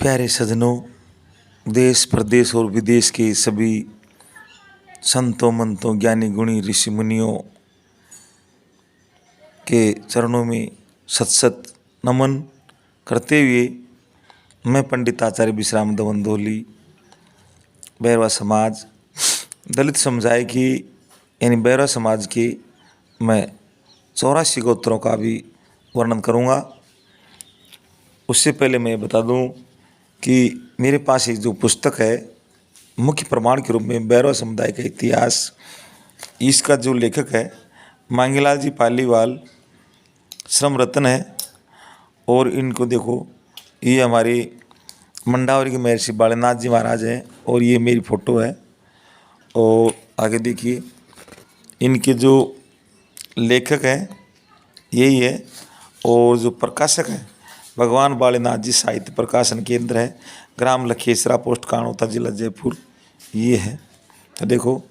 प्यारे सजनों, देश प्रदेश और विदेश के सभी संतों मंतों ज्ञानी गुणी ऋषि मुनियों के चरणों में सत सत नमन करते हुए मैं पंडित आचार्य विश्राम दवंदोली बैरवा समाज दलित समुदाय की यानी बैरवा समाज के मैं 84 गोत्रों का भी वर्णन करूँगा। उससे पहले मैं बता दूं कि मेरे पास एक जो पुस्तक है मुख्य प्रमाण के रूप में बैरवा समुदाय का इतिहास, इसका जो लेखक है मांगीलाल जी पालीवाल श्रम रत्न है। और इनको देखो, ये हमारे मंडावरी के महर्षि बालेनाथ जी महाराज हैं और ये मेरी फ़ोटो है। और आगे देखिए, इनके जो लेखक हैं यही है और जो प्रकाशक है भगवान बालेनाथ जी साहित्य प्रकाशन केंद्र है, ग्राम लखेसरा, पोस्ट कानोता, जिला जयपुर, ये है। तो देखो,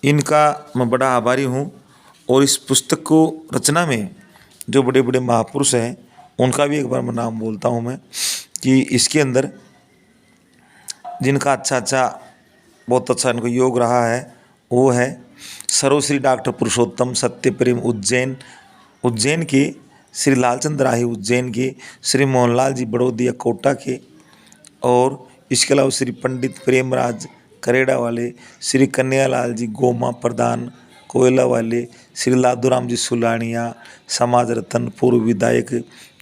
इनका मैं बड़ा आभारी हूँ। और इस पुस्तक को रचना में जो बड़े बड़े महापुरुष हैं उनका भी एक बार मैं नाम बोलता हूँ मैं, कि इसके अंदर जिनका बहुत अच्छा इनको योग रहा है वो है सर्वश्री डॉक्टर पुरुषोत्तम सत्य प्रेम उज्जैन के, श्री लालचंद राही उज्जैन के, श्री मोहनलाल जी बड़ौदिया कोटा के, और इसके अलावा श्री पंडित प्रेमराज करेड़ा वाले, श्री कन्हैयालाल जी गोमा प्रधान कोयला वाले, श्री लादूराम जी सुलानिया समाज रत्न पूर्व विधायक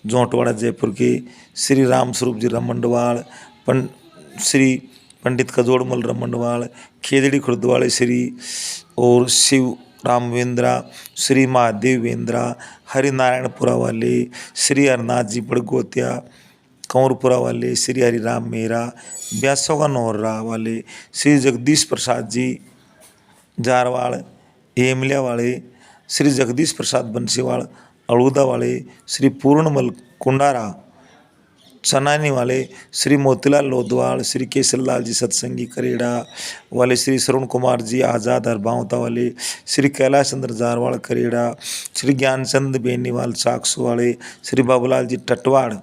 जोंटवाड़ा जयपुर के, श्री राम स्वरूप जी रमंडवाल, श्री पंडित कजोड़मल रमंडवाल खेजड़ी खुर्दवाले, श्री और शिव राम वेंद्रा, श्री महादेव वेंद्रा हरिनारायणपुरा वाले, श्री हरनाथ जी बड़गोतिया कंवरपुरा वाले, श्री हरिराम मेहरा ब्यासोगा नौर्रा वाले, श्री जगदीश प्रसाद जी जारवाड़ हेमलिया वाले, श्री जगदीश प्रसाद बंसीवाड़ अड़ूदा वाले, श्री पूर्णमल कुंडारा चनानी वाले, श्री मोतीलाल लोधवाल, श्री केसरलाल जी सत्संगी करेड़ा वाले, श्री श्रवण कुमार जी आज़ाद हरबावता वाले, श्री कैलाश चंद्र जारवाड़ करेड़ा, श्री ज्ञानचंद बेनीवाल चाकसू वाले, श्री बाबूलाल जी टटवाड़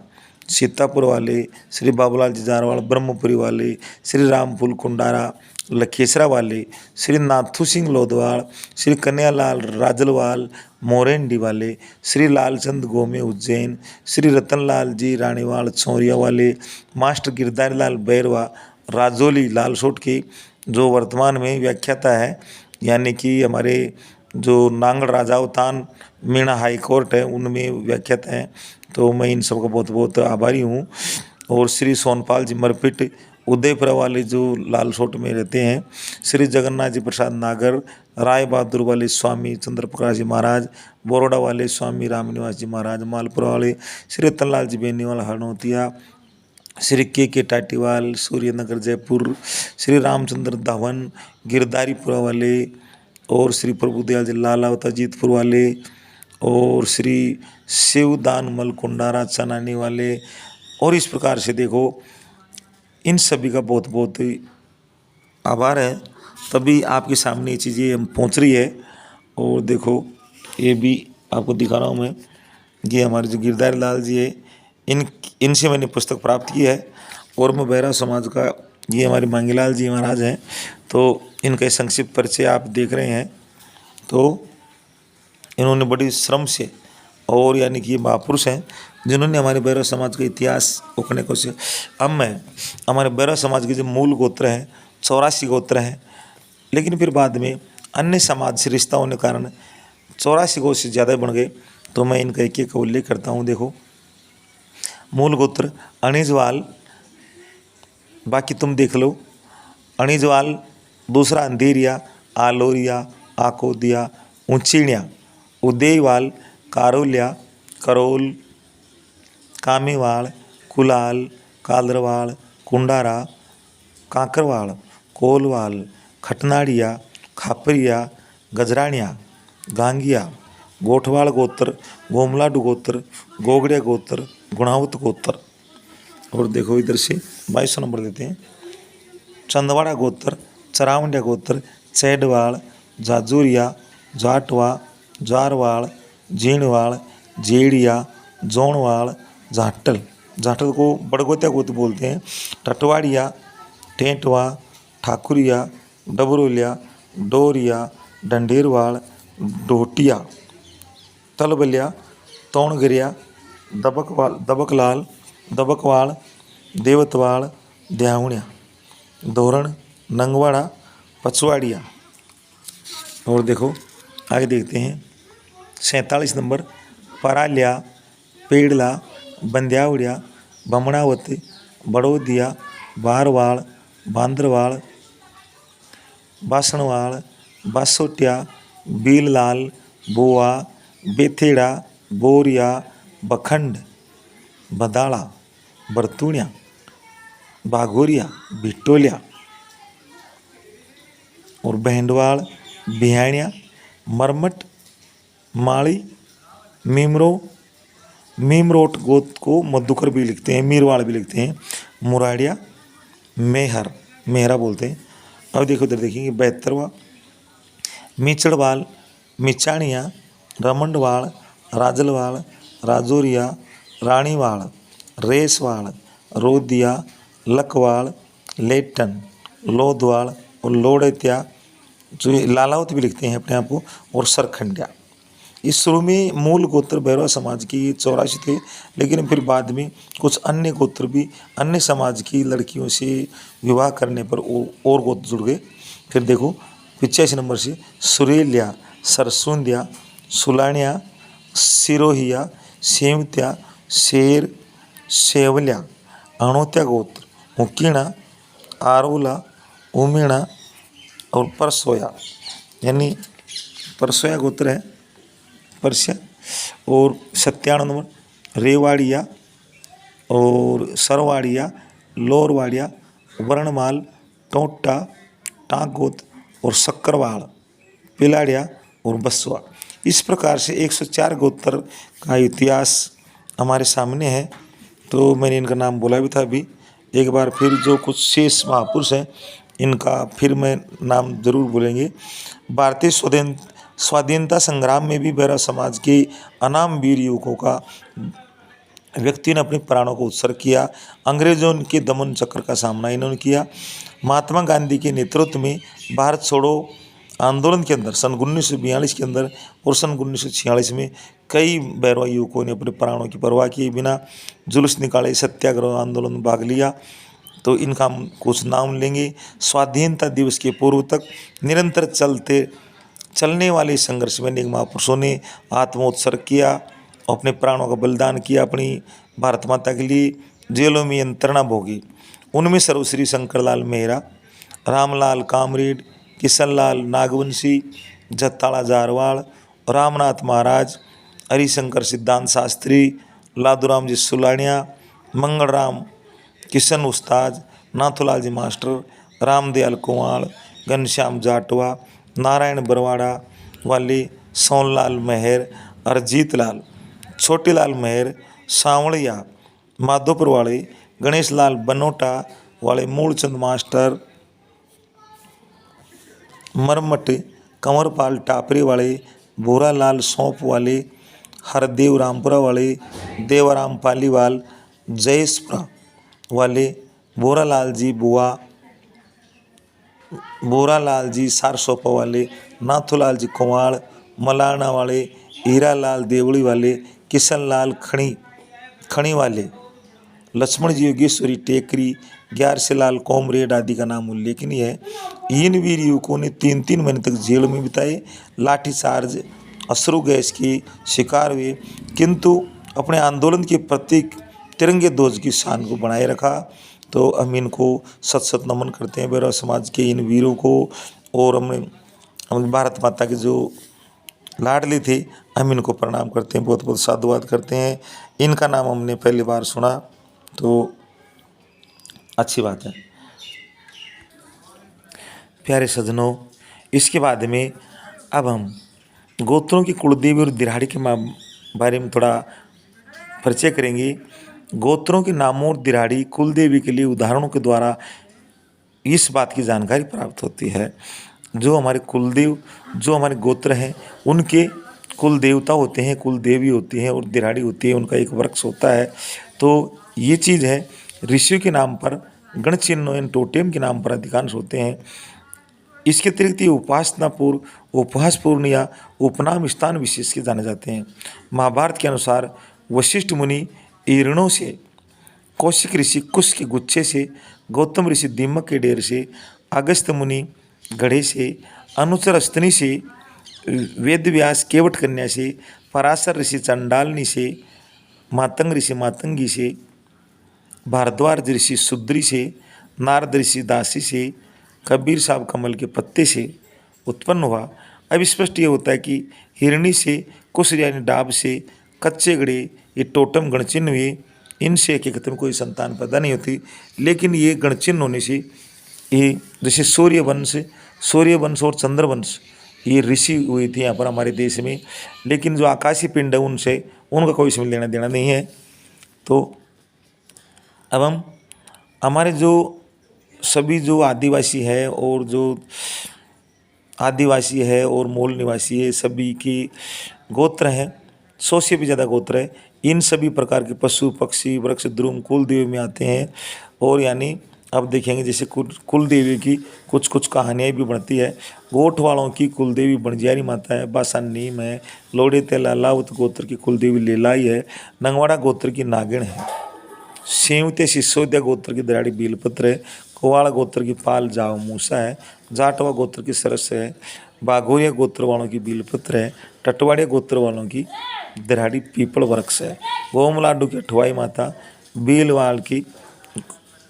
सीतापुर वाले, श्री बाबूलाल जी जारवाड़ ब्रह्मपुरी वाले, श्री रामफूल कुंडारा लखेसरा वाले, श्री नाथू सिंह लोधवाड़, श्री कन्हैयालाल राजलवाल मोरेंडी वाले, श्री लालचंद गोमे उज्जैन, श्री रतनलाल जी रानीवाल चौरिया वाले, मास्टर गिरधारी लाल बैरवा राजौली लालसोट की, जो वर्तमान में व्याख्याता है, यानी कि हमारे जो नांगल राजावतान मीणा हाई कोर्ट है उनमें व्याख्याता हैं। तो मैं इन सबका बहुत बहुत आभारी हूँ। और श्री सोनपाल जी मरपिट उदयपुरा वाले जो लालसोट में रहते हैं, श्री जगन्नाथ जी प्रसाद नागर राय बहादुर वाले स्वामी चंद्र प्रकाश जी महाराज, बोरोडा वाले स्वामी रामनिवास जी महाराज, मालपुरा वाले श्री रतनलाल जी बेनीवाल हरनोतिया, श्री के टाटीवाल सूर्यनगर जयपुर, श्री रामचंद्र धवन गिरधारीपुरा वाले, और श्री प्रभुदयाल जी लालावता जीतपुर वाले, और श्री शिवदान मल कुंडारा चनानी वाले। और इस प्रकार से देखो, इन सभी का बहुत बहुत आभार है, तभी आपके सामने ये चीज़ें हम पहुंच रही है। और देखो, ये भी आपको दिखा रहा हूँ मैं, ये हमारे जो गिरधारी लाल जी है, इनसे मैंने पुस्तक प्राप्त की है। और मैं बैरवा समाज का, ये हमारे मांगीलाल जी महाराज हैं, तो इनका संक्षिप्त परिचय आप देख रहे हैं। तो इन्होंने बड़ी श्रम से, और यानी कि ये महापुरुष हैं जिन्होंने हमारे बैरवा समाज का इतिहास उखने को से। अब मैं हमारे बैरवा समाज के जो मूल गोत्र हैं 84 गोत्र हैं, लेकिन फिर बाद में अन्य समाज से रिश्ता होने के कारण 84 गोत्र से ज़्यादा बन गए। तो मैं इनका एक एक का उल्लेख करता हूँ। देखो, मूल गोत्र अणिजवाल, बाकी तुम देख लो, अणिजवाल, दूसरा अंधेरिया, आलोरिया, आकोदिया, ऊंचीणिया, उदयवाल, कारोलिया, करोल, कामीवाड़, कुलाल, कालरवाड़, कुंडारा, कांकरवाड़, कोलवाल, खटनाड़िया, खापरिया, गजरानिया, गांगिया, गोठवाड़ गोत्र, गोमलाडू गोत्र, गोगड़िया गोत्र, गुणावत गोत्र। और देखो इधर से 22 नंबर देते हैं, चंदवाड़ा गोत्र, चरावंडिया गोत्र, चैडवाड़, जाजूरिया, जाटवा, जारवाड़, जीणवाड़, जेड़िया, जोणवाड़, जाटल। जाटल को बड़गोत्या गोत्र बोलते हैं। टटवाड़िया, टेंटवा, ठाकुरिया, डबरोलिया, डोरिया, डंडेरवाड़, डोटिया, तलबलिया, तौणगिरिया, दबकलाल, दबकवाड़, देवतवाड़, द्यावणिया, धोरण, नंगवाड़ा, पचवाड़िया। और देखो आगे देखते हैं 47 नंबर, पराल्या, पेड़ला, बंद्यावड़िया, बमणावत, बड़ोदिया, बारवाड़, बांदरवाड़, बासणवाड़, बासोटिया, बीललाल, बोआ, बेथेड़ा, बोरिया, बखंड, बदाड़ा, बरतुणिया, बाघोरिया, भिटोलिया और बहंडवाड़, बिहाणिया, मरमट, माड़ी, मीमरोट गोत को मधुकर भी लिखते हैं, मीरवाड़ भी लिखते हैं, मुराड़िया, मेहरा बोलते हैं। अब देखो इधर देखेंगे 72वां, मीचड़वाल, मिचाणिया, रमंडवाड़, राजलवाड़, राजौरिया, रानीवाड़, रेसवाड़, रोदिया, लखवाड़, लेटन, लोधवाड़ और लोड़ेत्या, जो लालावत भी लिखते हैं अपने आप को, और सरखंडिया। इस शुरू में मूल गोत्र बैरवा समाज की 84 थे, लेकिन फिर बाद में कुछ अन्य गोत्र भी अन्य समाज की लड़कियों से विवाह करने पर और गोत्र जुड़ गए। फिर देखो 85 नंबर से सुरेलिया, सरसुंदिया, सुलानिया, सिरोहिया, सेवत्या, शेर, सेवल्या, अणोत्या गोत्र, मुकीणा, आरोला, उमीणा और परसोया, यानी परसोया गोत्र है, परसिया। और 97 नंबर रेवाड़िया और सरवाड़िया, लोरवाड़िया, वर्णमाल, टोटा, टांगोत और शक्करवाड़, पिलाड़िया और बसवा। इस प्रकार से 104 गोत्र का इतिहास हमारे सामने है। तो मैंने इनका नाम बोला भी था अभी, एक बार फिर जो कुछ शेष महापुरुष हैं इनका फिर मैं नाम जरूर बोलेंगे। भारतीय स्वाधीनता संग्राम में भी बैरवा समाज के अनाम वीर युवकों का व्यक्ति ने अपने प्राणों को उत्सर्ग किया। अंग्रेजों के दमन चक्र का सामना इन्होंने किया। महात्मा गांधी के नेतृत्व में भारत छोड़ो आंदोलन के अंदर सन 1942 के अंदर और सन 1946 में कई बैरवा युवकों ने अपने प्राणों की परवाह किए बिना जुलूस निकाले, सत्याग्रह आंदोलन में भाग लिया। तो इनका हम कुछ नाम लेंगे। स्वाधीनता दिवस के पूर्व तक निरंतर चलने वाले संघर्ष में अनेक महापुरुषों ने आत्मोत्सर्ग किया, अपने प्राणों का बलिदान किया अपनी भारत माता के लिए, जेलों में यंत्रणा भोगी। उनमें सर्वश्री शंकरलाल मेहरा, रामलाल कामरेड, किशनलाल नागवंशी, जत्ताड़ा जारवाड़, रामनाथ महाराज, हरिशंकर सिद्धांत शास्त्री, लादूराम जी सुलानिया, मंगलराम किशन उस्ताद, नाथूलाल जी मास्टर, रामदयाल कुंवाड़, घनश्याम जाटवा, नारायण बरवाड़ा वाले, सोनलाल मेहर, अरजीत लाल, छोटेलाल मेहर, सांवड़िया, माधोपुर वाले, गणेश लाल बनोटा वाले, मूलचंद मास्टर, मरमट, कंवरपाल टापरे वाले, भूरालाल सौंप वाले, हरदेव रामपुरा वाले, देवराम पालीवाल, जयेशपुरा वाले, बोरालाल जी बुआ, बोरालाल जी सारसोपा वाले, नाथूलाल जी कुंवाड़, मलाना वाले, हीरालाल देवड़ी वाले, किशनलाल खणी वाले, लक्ष्मण जी योगेश्वरी टेकरी, ग्यारसेलाल कोमरेड आदि का नाम उल्लेखनीय है। इन वीर युवकों ने 3-3 महीने तक जेल में बिताए, लाठीचार्ज, अश्रु गैस के शिकार हुए, किंतु अपने आंदोलन के प्रतीक तिरंगे ध्वज की शान को बनाए रखा। तो हम इनको सत नमन करते हैं बैरवा समाज के इन वीरों को, और हम भारत माता के जो लाडले थे हम इनको प्रणाम करते हैं, बहुत बहुत साधुवाद करते हैं। इनका नाम हमने पहली बार सुना तो अच्छी बात है। प्यारे सज्जनों, इसके बाद में अब हम गोत्रों की कुलदेवी और दिराड़ी के बारे में थोड़ा परिचय करेंगे। गोत्रों के नामों और दिराड़ी कुलदेवी के लिए उदाहरणों के द्वारा इस बात की जानकारी प्राप्त होती है, जो हमारे कुलदेव, जो हमारे गोत्र हैं उनके कुल देवता होते हैं, कुल देवी होती हैं और दिराड़ी होती है, उनका एक वृक्ष होता है। तो ये चीज़ है। ऋषियों के नाम पर गण चिन्हों एवं टोटेम के नाम पर अधिकांश होते हैं। इसके अतिरिक्त ये उपहासपूर्ण या उपनाम स्थान विशेष के जाने जाते हैं। महाभारत के अनुसार वशिष्ठ मुनि ईरणों से, कौशिक ऋषि कुश के गुच्छे से, गौतम ऋषि दीमक के डेर से, अगस्त्य मुनि गढ़े से, अनुचर अस्तनी से, वेद व्यास केवट कन्या से, पराशर ऋषि चंडालनी से, मातंग ऋषि मातंगी से, भारद्वाज ऋषि सुद्री से, नारद ऋषि दासी से, कबीर साहब कमल के पत्ते से उत्पन्न हुआ। अब स्पष्ट ये होता है कि हिरणी से, कुश यानी डाब से, कच्चे गड़े, ये टोटम गणचिन्ह हुए। इनसे हकीकत में कोई संतान पैदा नहीं होती, लेकिन ये गणचिन्ह होने से ये जैसे सूर्यवंश और चंद्रवंश ये ऋषि हुई थी यहाँ पर हमारे देश में, लेकिन जो आकाशीय पिंड है उनसे उनका कोई इसमें लेना देना नहीं है। तो अब हम हमारे जो सभी जो आदिवासी है और मूल निवासी है, सभी की गोत्र हैं, 100 से भी ज़्यादा गोत्र है। इन सभी प्रकार के पशु पक्षी वृक्ष द्रुम कुल देवी में आते हैं। और यानी अब देखेंगे जैसे कुल देवी की कुछ कुछ कहानियाँ भी बनती है। गोठ वालों की कुल देवी बंजारी माता है, बासन नीम है, लोड़े तेला लाउत गोत्र की कुल देवी लेलाई है, नंगवाड़ा गोत्र की नागिन है, सेवते सिसोदिया गोत्र की दराड़ी बीलपत्र है, कुवाड़ा गोत्र की पाल जाव मूसा है, जाटवा गोत्र की सरस है, बाघोरिया गोत्र वालों की बीलपत्र है, टटवाड़िया गोत्र वालों की दराड़ी पीपल वृक्ष है, गोमलाडू की अठवाई माता बीलवाल की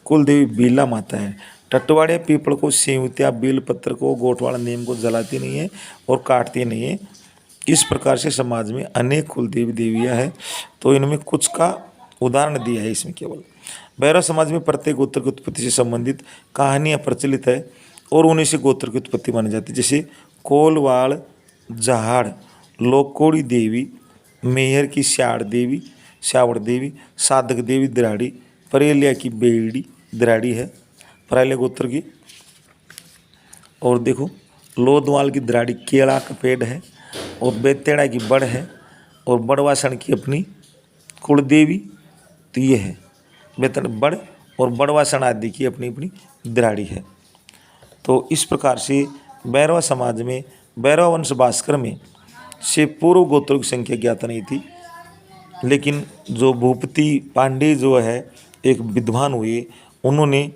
कुल देवी बीला माता है। टटवाड़िया पीपल को, सेवतिया बीलपत्र को, गोठवाड़ा नीम को जलाती नहीं है और काटती नहीं है। इस प्रकार से समाज में अनेक कुल देवी देवियाँ हैं। तो इनमें कुछ का उदाहरण दिया है इसमें केवल। भैरव समाज में प्रत्येक गोत्र की उत्पत्ति से संबंधित कहानियाँ प्रचलित है और उन्हीं से गोत्र की उत्पत्ति मानी जाती है। जैसे कोलवाड़ जहाड़, लोकोड़ी देवी, मेहर की श्यावड़ देवी, साधक देवी दराड़ी, परेलिया की बेड़ी दराड़ी है परेलिया गोत्र की। और देखो लोधवाल की दराड़ी केला का पेड़ है, और बेतेड़ा की बड़ है, और बड़वासण की अपनी कुलदेवी तो ये है बेतन बड़, और बड़वासण आदि की अपनी अपनी दराड़ी है। तो इस प्रकार से भैरवा समाज में भैरव वंश भास्कर में से पूर्व गोत्रों की संख्या ज्ञात नहीं थी, लेकिन जो भूपति पांडे जो है एक विद्वान हुए, उन्होंने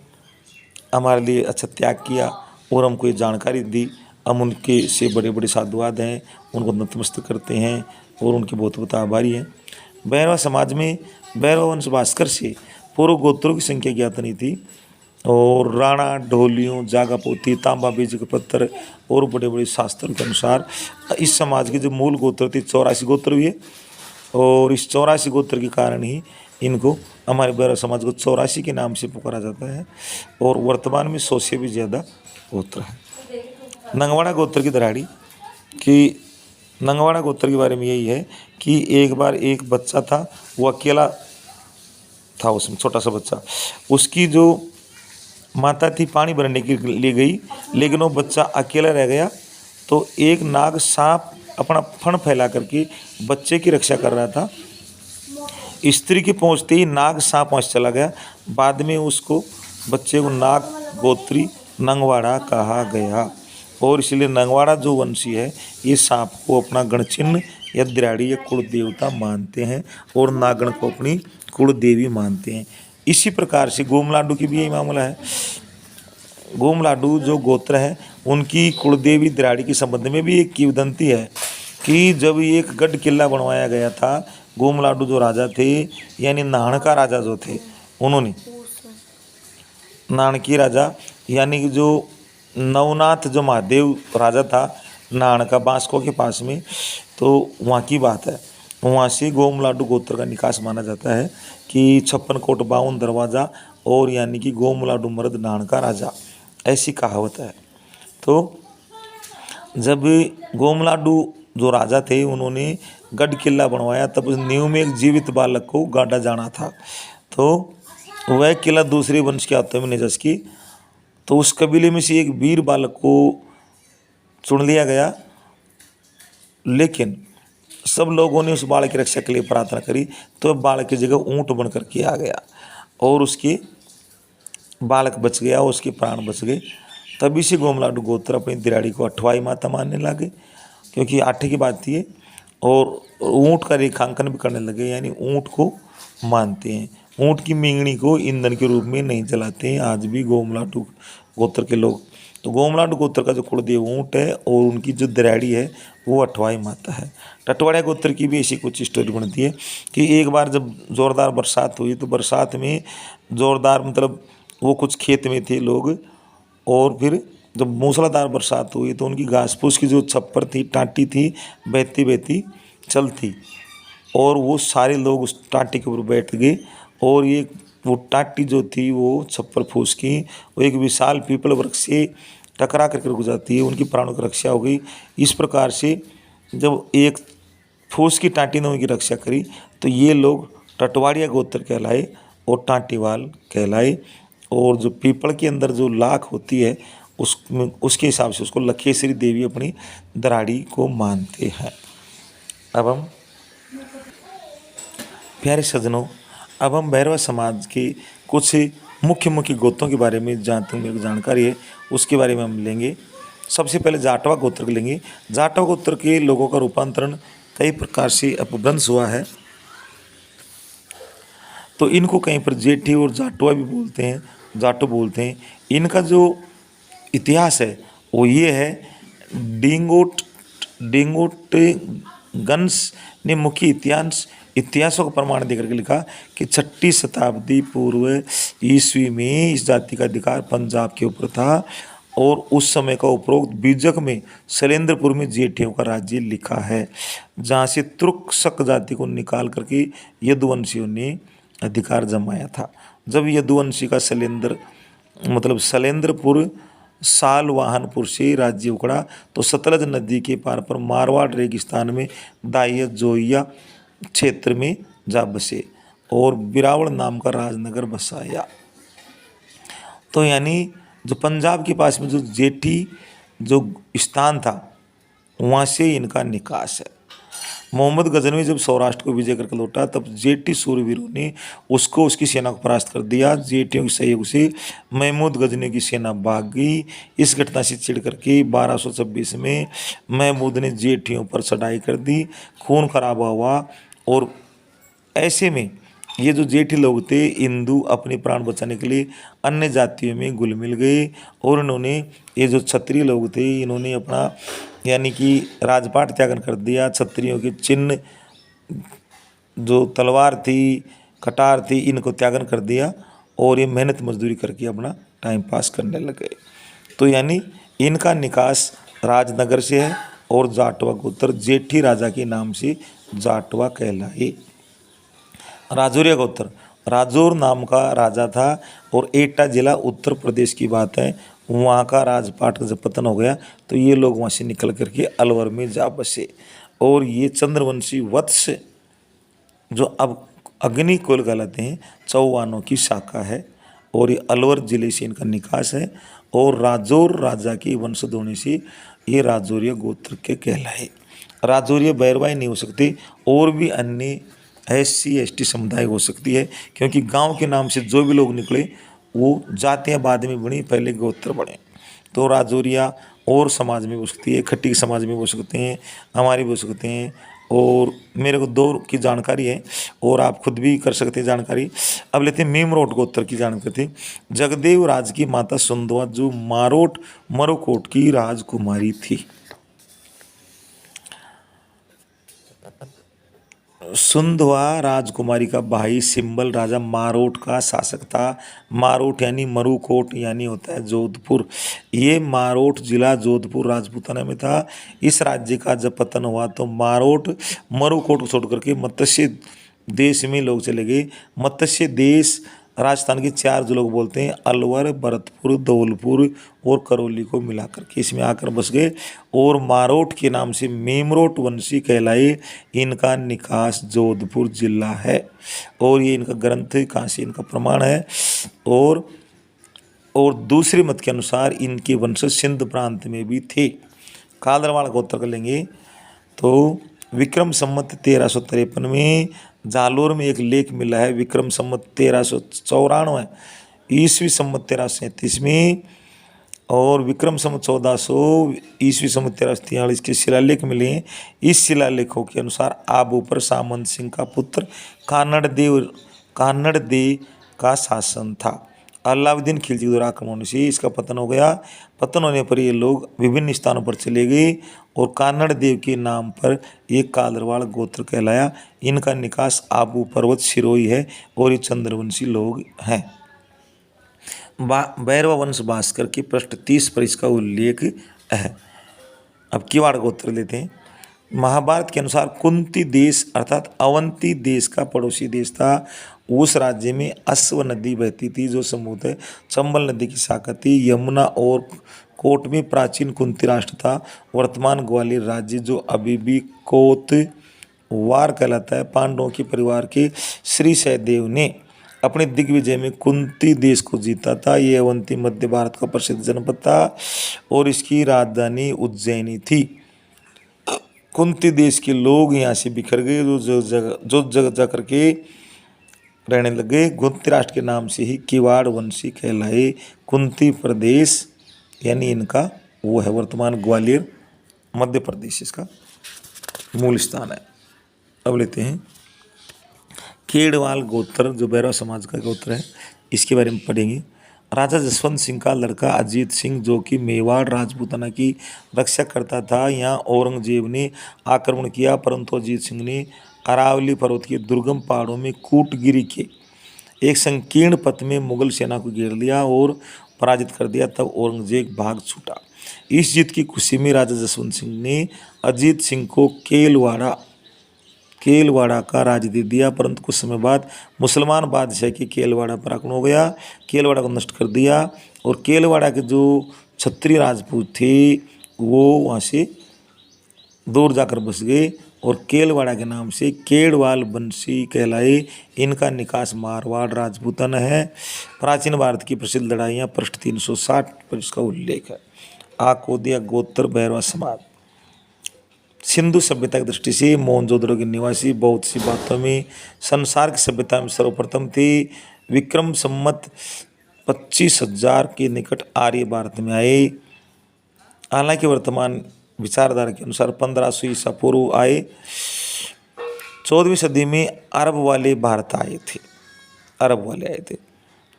हमारे लिए अच्छा त्याग किया और हमको ये जानकारी दी। हम उनके से बड़े बड़े साधुवाद हैं, उनको नतमस्तक करते हैं और उनके बहुत बहुत आभारी हैं। भैरवा समाज में भैरव वंश भास्कर से पूर्व गोत्रों की संख्या ज्ञात नहीं थी, और राणा ढोलियों जागा पोती तांबा बीज के पत्थर और बड़े बड़े शास्त्रों के अनुसार इस समाज के जो मूल गोत्र थे 84 गोत्र हुए, और इस 84 गोत्र के कारण ही इनको हमारे भैरव समाज को 84 के नाम से पुकारा जाता है। और वर्तमान में 100 से भी ज़्यादा गोत्र है। नंगवाड़ा गोत्र की दराड़ी कि नंगवाड़ा गोत्र के बारे में यही है कि एक बार एक बच्चा था, वो अकेला था, उसमें छोटा सा बच्चा, उसकी जो माता थी पानी भरने के लिए गई, लेकिन वो बच्चा अकेला रह गया। तो एक नाग सांप अपना फण फैला करके बच्चे की रक्षा कर रहा था। स्त्री के पहुंचते ही नाग सांप वहाँ चला गया। बाद में उसको बच्चे को नाग गोत्री नंगवाड़ा कहा गया, और इसलिए नंगवाड़ा जो वंशी है ये सांप को अपना गणचिन्ह या दराड़ी या कुल देवता मानते हैं, और नागण को अपनी कुल देवी मानते हैं। इसी प्रकार से गोमलाडू की भी यही मामला है। गोमलाडू जो गोत्र है उनकी कुलदेवी दराड़ी के संबंध में भी एक किंवदंती है कि जब एक गढ़ किला बनवाया गया था, गोमलाडू जो राजा थे यानी नाहणका राजा जो थे, उन्होंने नानकी राजा यानी कि जो नवनाथ जो महादेव राजा था नानका बांसको के पास में, तो वहाँ की बात है। वहाँ से गोमलाडू गोत्र का निकास माना जाता है कि 56 कोट 52 दरवाज़ा, और यानी कि गोमलाडू मर्द नानका राजा, ऐसी कहावत है। तो जब गोमलाडू जो राजा थे उन्होंने गढ़ किला बनवाया, तब उस नींव में एक जीवित बालक को गाड़ा जाना था। तो वह किला दूसरे वंश के हाथों में निजस की, तो उस कबीले में से एक वीर बालक को चुन लिया गया, लेकिन सब लोगों ने उस बालक की रक्षा के लिए प्रार्थना करी, तो बालक की जगह ऊँट बन करके आ गया। और उसके बालक बच गया, उसके प्राण बच गए। तभी से गोमलाडू गोत्र अपनी दिराड़ी को अठवाई माता मानने लगे, क्योंकि आठे की बात थी ये। और ऊँट का रेखांकन भी करने लगे, यानी ऊँट को मानते हैं। ऊँट की मिंगनी को ईंधन के रूप में नहीं जलाते हैं आज भी गोमलाडू गोत्र के लोग। तो गोमलाडू गोत्र का जो कुलदेव ऊँट है और उनकी जो दिराड़ी है वो अठवाई माता है। टटवाड़िया गोत्र की भी ऐसी कुछ स्टोरी बनती है कि एक बार जब ज़ोरदार बरसात हुई, तो बरसात में ज़ोरदार मतलब वो कुछ खेत में थे लोग, और फिर जब मूसलाधार बरसात हुई तो उनकी घास फूस की जो छप्पर थी, टाटी थी, बहती बहती चलती, और वो सारे लोग उस टाटी के ऊपर बैठ गए। और ये वो टाटी जो थी वो छप्पर फूस की वो एक विशाल पीपल वृक्ष से टकरा करके रुक जाती है, उनकी प्राणों की रक्षा हो गई। इस प्रकार से जब एक फूस की टाटी ने उनकी रक्षा करी, तो ये लोग टटवाड़िया गोत्र कहलाए और टाटीवाल कहलाए। और जो पीपल के अंदर जो लाख होती है उसमें उसके हिसाब से उसको लखेश्वरी देवी अपनी दराड़ी को मानते हैं। अब हम प्यारे सज्जनों, अब हम भैरवा समाज के कुछ मुख्य मुख्य गोत्रों के बारे में जहाँ तक मेरे को जानकारी है उसके बारे में हम लेंगे। सबसे पहले जाटवा गोत्र के लेंगे। जाटवा गोत्र के लोगों का रूपांतरण कई प्रकार से अपभ्रंश हुआ है, तो इनको कहीं पर जेठी और जाटवा भी बोलते हैं, जाटो बोलते हैं। इनका जो इतिहास है वो ये है, डिंगोट गन्स ने मुख्य इतिहासों का प्रमाण देकर के लिखा कि 6वीं शताब्दी पूर्व ईस्वी में इस जाति का अधिकार पंजाब के ऊपर था, और उस समय का उपरोक्त बीजक में शैलेंद्रपुर में जेठियों का राज्य लिखा है, जहाँ से तुर्कशक जाति को निकाल करके यदुवंशियों ने अधिकार जमाया था। जब यदुवंशी का शैलेंद्रपुर सालवाहनपुर से राज्य उखड़ा, तो सतलज नदी के पार पर मारवाड़ रेगिस्तान में दाहिया जोइया क्षेत्र में जा बसे और बिरावल नाम का राजनगर बसाया। तो यानी जो पंजाब के पास में जो जेठी जो स्थान था वहाँ से इनका निकास है। मोहम्मद गजनवी जब सौराष्ट्र को विजय करके लौटा, तब जेठी सूरवीरों ने उसको उसकी सेना को परास्त कर दिया। जेठियों के सहयोग से महमूद गजनी की सेना भाग गई। इस घटना से चिढ़ करके 1226 में महमूद ने जेठियों पर चढ़ाई कर दी, खून खराबा हुआ। और ऐसे में ये जो जेठी लोग थे हिंदू अपने प्राण बचाने के लिए अन्य जातियों में घुल मिल गए, और इन्होंने ये जो क्षत्रिय लोग थे इन्होंने अपना यानी कि राजपाट त्यागन कर दिया। क्षत्रियों के चिन्ह जो तलवार थी, कटार थी, इनको त्यागन कर दिया और ये मेहनत मजदूरी करके अपना टाइम पास करने लगे। तो यानी इनका निकास राजनगर से है, और जाटवा गोत्र जेठी राजा के नाम से जाटवा कहलाए। राजौरिया गोत्र, राजौर नाम का राजा था और एटा जिला उत्तर प्रदेश की बात है। वहाँ का राजपाट जब पतन हो गया तो ये लोग वहाँ से निकल करके अलवर में जा बसे, और ये चंद्रवंशी वत्स जो अब अग्निकुल कहलाते हैं चौहानों की शाखा है, और ये अलवर जिले से इनका निकास है। और राजौर राजा की वंशज होने से ये राजौरिया गोत्र के कहलाए। राजौरिया बैरवाई नहीं हो सकती, और भी अन्य SC/ST समुदाय हो सकती है, क्योंकि गांव के नाम से जो भी लोग निकले वो जातियाँ बाद में बनी, पहले गोत्र बने। तो राजौरिया और समाज में हो सकती है, खट्टी समाज में हो सकते हैं, हमारे भी हो सकते हैं। और मेरे को 2 की जानकारी है, और आप खुद भी कर सकते हैं जानकारी। अब लेते हैं मेमरोट गोत्र की जानकारी। जगदेव राज की माता सुंदवा जो मारोट मरोकोट की राजकुमारी थी। सुंधवा राजकुमारी का भाई सिंबल राजा मारोट का शासक था। मारोट यानी मरुकोट यानी होता है जोधपुर। ये मारोट जिला जोधपुर राजपूताना में था। इस राज्य का जब पतन हुआ तो मारोट मरुकोट को छोड़ करके मत्स्य देश में लोग चले गए। मत्स्य देश राजस्थान के 4 जो लोग बोलते हैं, अलवर, भरतपुर, धौलपुर और करौली को मिलाकर के इसमें आकर बस गए, और मारोट के नाम से मेमरोट वंशी कहलाए। इनका निकास जोधपुर जिला है, और ये इनका ग्रंथ कहाँ से इनका प्रमाण है। और दूसरे मत के अनुसार इनके वंशज सिंध प्रांत में भी थे। कादरवाड़ गोत्र कर लेंगे तो विक्रम संवत 1353 में जालोर में एक लेख मिला है विक्रम संवत 1394 ईस्वी संवत 1337 में, और विक्रम संवत 1400 ईस्वी संवत 1343 के शिलालेख मिले हैं। इस शिलालेखों के अनुसार आबू पर सामंत सिंह का पुत्र कानड़ देव का शासन था। अलाउद्दीन खिलजी के द्वारा आक्रमण से इसका पतन हो गया। पतन होने पर ये लोग विभिन्न स्थानों पर चले गए और कानड़ देव के नाम पर एक कादरवाड़ गोत्र कहलाया। इनका निकास आबू पर्वत सिरोही है और ये चंद्रवंशी लोग हैं। भैरवा वंश भास्कर की पृष्ठ 30 पर इसका उल्लेख है। अब किवाड़ गोत्र लेते हैं। महाभारत के अनुसार कुंती देश अर्थात अवंती देश का पड़ोसी देश था। उस राज्य में अश्व नदी बहती थी जो समूहतः चंबल नदी की शाखा थी। यमुना और कोट में प्राचीन कुंती राष्ट्र था। वर्तमान ग्वालियर राज्य जो अभी भी कोतवार कहलाता है, पांडवों के परिवार के श्री सहदेव ने अपने दिग्विजय में कुंती देश को जीता था। ये अवंती मध्य भारत का प्रसिद्ध जनपद था और इसकी राजधानी उज्जैनी थी। कुंती देश के लोग यहाँ से बिखर गए, जो जगह जा करके रहने लगे। कुंती राष्ट्र के नाम से ही किवाड़ वंशी कहलाए। कुंती प्रदेश यानी इनका वो है वर्तमान ग्वालियर मध्य प्रदेश, इसका मूल स्थान है। अब लेते हैं केड़वाल गोत्र जो बैरवा समाज का गोत्र है, इसके बारे में पढ़ेंगे। राजा जसवंत सिंह का लड़का अजीत सिंह जो कि मेवाड़ राजपूताना की रक्षा करता था, यहाँ औरंगजेब ने आक्रमण किया, परंतु अजीत सिंह ने अरावली पर्वत के दुर्गम पहाड़ों में कूटगिरी के एक संकीर्ण पथ में मुगल सेना को घेर लिया और पराजित कर दिया। तब औरंगजेब भाग छूटा। इस जीत की खुशी में राजा जसवंत सिंह ने अजीत सिंह को केलवाड़ा का राज्य दे दिया, परंतु कुछ समय बाद मुसलमान बादशाह की केलवाड़ा पर आक्रमण हो गया। केलवाड़ा को नष्ट कर दिया और केलवाड़ा के जो क्षत्रिय राजपूत थे वो वहाँ से दूर जाकर बस गए और केलवाड़ा के नाम से केड़वाल वंशी कहलाए। इनका निकास मारवाड़ राजपूताना है। प्राचीन भारत की प्रसिद्ध लड़ाइयाँ पृष्ठ 360 पर इसका उल्लेख है। आकोदिया गोत्र भैरवा समाज सिंधु सभ्यता की दृष्टि से मोहनजोदड़ो के निवासी बहुत सी बातों में संसार की सभ्यता में सर्वप्रथम थे। विक्रम संवत 25,000 के निकट आर्य भारत में आए। हालांकि वर्तमान विचारधारा के अनुसार 1500 ईसा पूर्व आए। 14वीं सदी में अरब वाले भारत आए थे।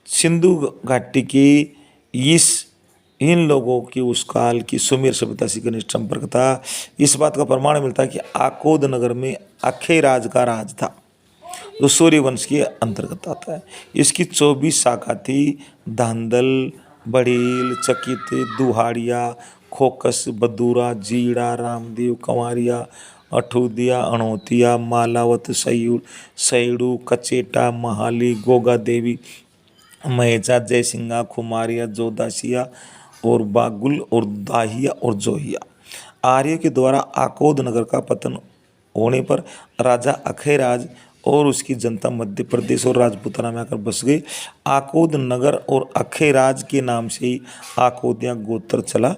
सिंधु घाटी के इन लोगों की उस काल की सुमेर सभ्यता से घनिष्ठ संपर्क था। इस बात का प्रमाण मिलता है कि आकोद नगर में अखेराज का राज था जो सूर्य वंश के अंतर्गत आता है। इसकी 24 शाखा थी। धांधल, बड़ेल, चकित, दुहाड़िया, खोकस, बदूरा, जीड़ा, रामदेव, कंवारिया, अठूदिया, अणोतिया, मालावत, सैड़ू, कचेटा, महाली, गोगा देवी, महेजा, जयसिंगा, खुमारिया, जोदासिया और बागुल और दाहिया और जोहिया। आर्यों के द्वारा आकोद नगर का पतन होने पर राजा अखेराज और उसकी जनता मध्य प्रदेश और राजपूताना में आकर बस गए। आकोद नगर और अखेराज के नाम से ही आकोदिया गोत्र चला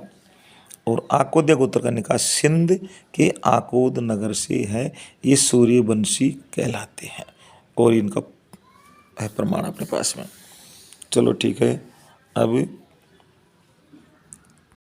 और आकोदिया गोत्र का निकास सिंध के आकोद नगर से है। ये सूर्यवंशी कहलाते हैं और इनका है प्रमाण अपने पास में। चलो ठीक है। अब